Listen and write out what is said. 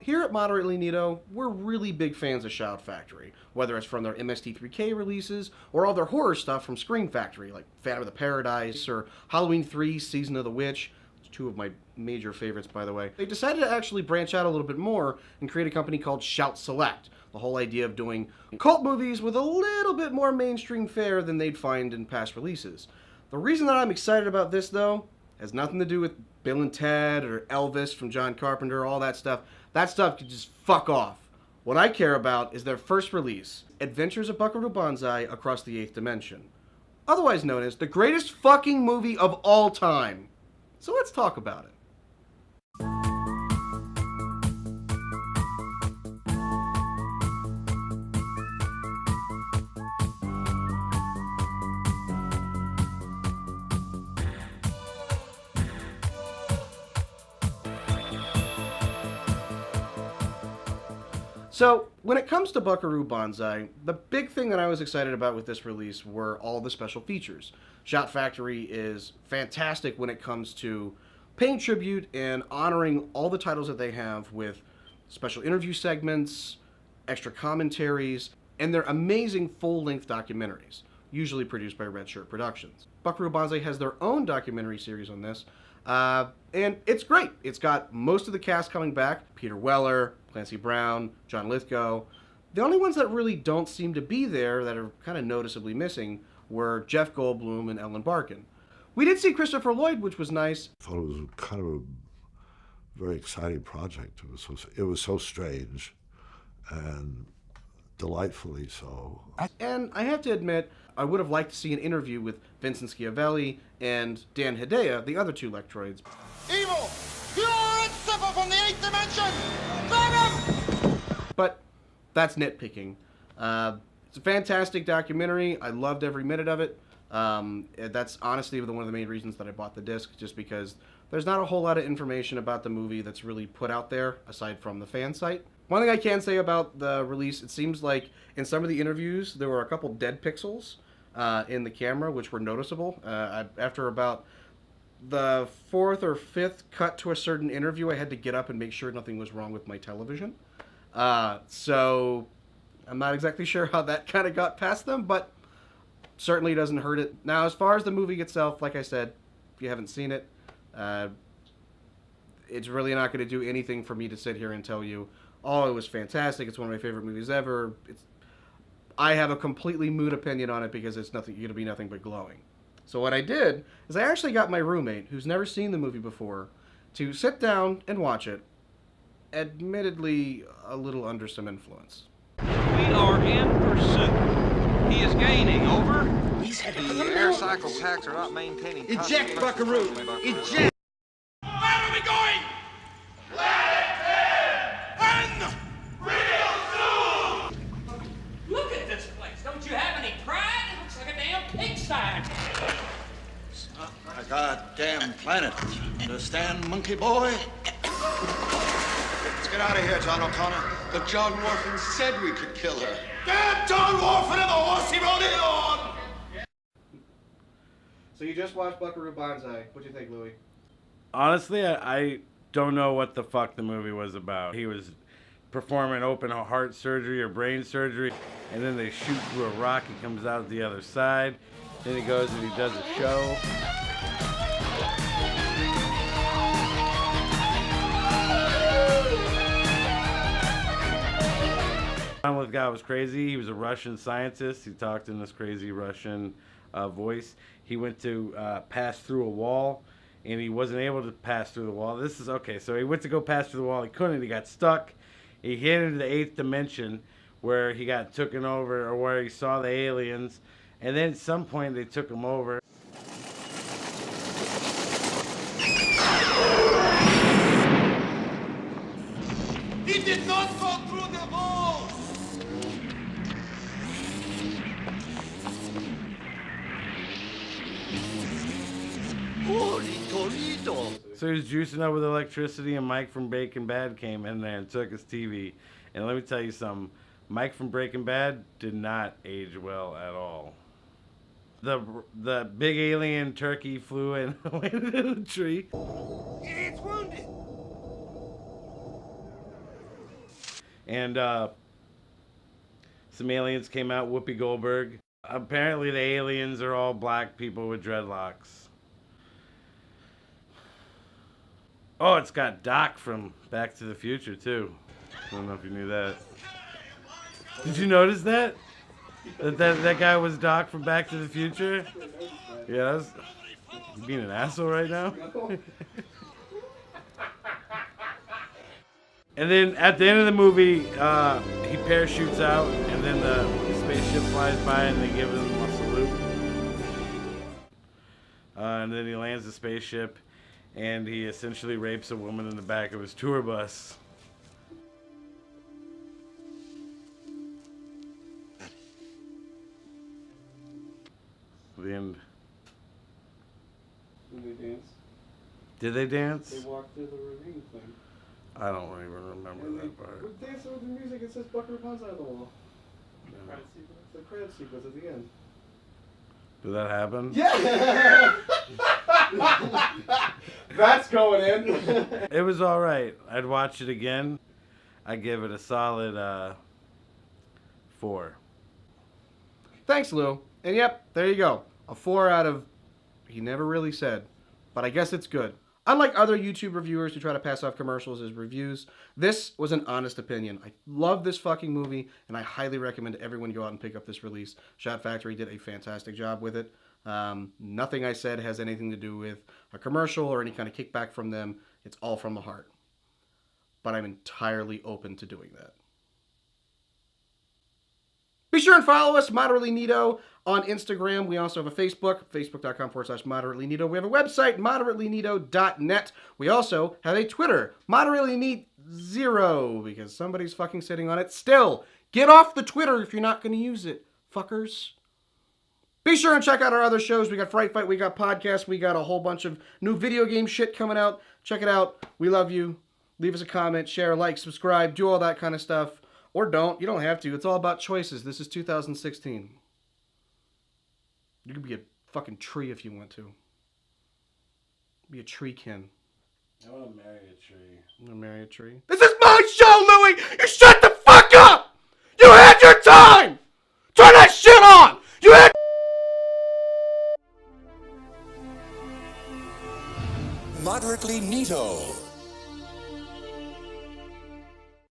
Here at Moderately Neato, we're really big fans of Shout Factory, whether it's from their MST3K releases or all their horror stuff from Scream Factory, like Phantom of the Paradise or Halloween 3 Season of the Witch. It's two of my major favorites, by the way. They decided to actually branch out a little bit more and create a company called Shout Select. The whole idea of doing cult movies with a little bit more mainstream fare than they'd find in past releases. The reason that I'm excited about this, though, has nothing to do with Bill and Ted or Elvis from John Carpenter, all that stuff. That stuff could just fuck off. What I care about is their first release, Adventures of Buckaroo Banzai Across the Eighth Dimension. Otherwise known as the greatest fucking movie of all time. So let's talk about it. So, when it comes to Buckaroo Banzai, the big thing that I was excited about with this release were all the special features. Shout Factory is fantastic when it comes to paying tribute and honoring all the titles that they have with special interview segments, extra commentaries, and their amazing full-length documentaries, usually produced by Red Shirt Productions. Buckaroo Banzai has their own documentary series on this, and it's great. It's got most of the cast coming back: Peter Weller, Clancy Brown, John Lithgow. The only ones that really don't seem to be there, that are kind of noticeably missing, were Jeff Goldblum and Ellen Barkin. We did see Christopher Lloyd, which was nice. I thought it was kind of a very exciting project. It was so strange and delightfully so. And I have to admit, I would have liked to see an interview with Vincent Schiavelli and Dan Hedaya, the other two Lectroids. Evil! Pure and simple from the eighth dimension! Venom! But that's nitpicking. It's a fantastic documentary. I loved every minute of it. That's honestly one of the main reasons that I bought the disc, just because there's not a whole lot of information about the movie that's really put out there, aside from the fan site. One thing I can say about the release, it seems like in some of the interviews, there were a couple dead pixels in the camera, which were noticeable. After about the fourth or fifth cut to a certain interview, I had to get up and make sure nothing was wrong with my television. So I'm not exactly sure how that kind of got past them, but certainly doesn't hurt it. Now, as far as the movie itself, like I said, if you haven't seen it, it's really not going to do anything for me to sit here and tell you, oh, it was fantastic, it's one of my favorite movies ever. I have a completely mood opinion on it because it's going to be nothing but glowing. So what I did is I actually got my roommate, who's never seen the movie before, to sit down and watch it, admittedly a little under some influence. We are in pursuit. He is gaining, over. He's headed for The the air mountains. cycle packs are not maintaining. Eject, Buckaroo! Eject! Where are we going? When? Real soon! Look at this place. Don't you have any pride? It looks like a damn pigsty. A goddamn planet. Understand, monkey boy? Let's get out of here, John O'Connor. But John Morphin said we could kill her. Damn John Warford and the horse he rode in on! So you just watched Buckaroo Banzai. What'd you think, Louis? Honestly, I don't know what the fuck the movie was about. He was performing open heart surgery or brain surgery, and then they shoot through a rock. He comes out the other side. Then he goes and he does a show. This guy was crazy. He was a Russian scientist. He talked in this crazy Russian voice. He went to pass through a wall, and he wasn't able to pass through the wall. This is okay. So he went to go pass through the wall. He couldn't. He got stuck. He hit into the eighth dimension, where he got taken over, or where he saw the aliens. And then at some point they took him over. He did not go through the wall! Holy Toledo! So he was juicing up with electricity, and Mike from Breaking Bad came in there and took his TV. And let me tell you something, Mike from Breaking Bad did not age well at all. The big alien turkey flew in and landed in a tree. It's wounded! And some aliens came out, Whoopi Goldberg. Apparently the aliens are all black people with dreadlocks. Oh, it's got Doc from Back to the Future, too. I don't know if you knew that. Did you notice that? That guy was Doc from Back to the Future? Yeah, you being an asshole right now? And then at the end of the movie, he parachutes out, and then the spaceship flies by, and they give him a salute. And then he lands the spaceship, and he essentially rapes a woman in the back of his tour bus. The end. Did they dance? Did they dance? They walked through the ravine thing. I don't even remember that part. We're dancing with the music. It says Buckaroo Banzai on the wall. The credit sequence at the end. Did that happen? Yeah! That's going in. It was alright. I'd watch it again. I'd give it a solid 4. Thanks, Lou. And yep, there you go. A 4 out of... He never really said. But I guess it's good. Unlike other YouTube reviewers who try to pass off commercials as reviews, this was an honest opinion. I love this fucking movie, and I highly recommend everyone go out and pick up this release. Shout Factory did a fantastic job with it. Nothing I said has anything to do with a commercial or any kind of kickback from them. It's all from the heart. But I'm entirely open to doing that. Be sure and follow us, Moderately Neato, on Instagram. We also have a Facebook, facebook.com/Moderately Neato. We have a website, moderatelyneato.net. We also have a Twitter, ModeratelyNeat0, because somebody's fucking sitting on it. Still, get off the Twitter if you're not going to use it, fuckers. Be sure and check out our other shows. We got Fright Fight, we got podcasts, we got a whole bunch of new video game shit coming out. Check it out. We love you. Leave us a comment, share, like, subscribe, do all that kind of stuff. Or don't. You don't have to. It's all about choices. This is 2016. You could be a fucking tree if you want to. Be a treekin. I want to marry a tree. You want to marry a tree? This is my show, Louie! You shut the fuck up! You had your time!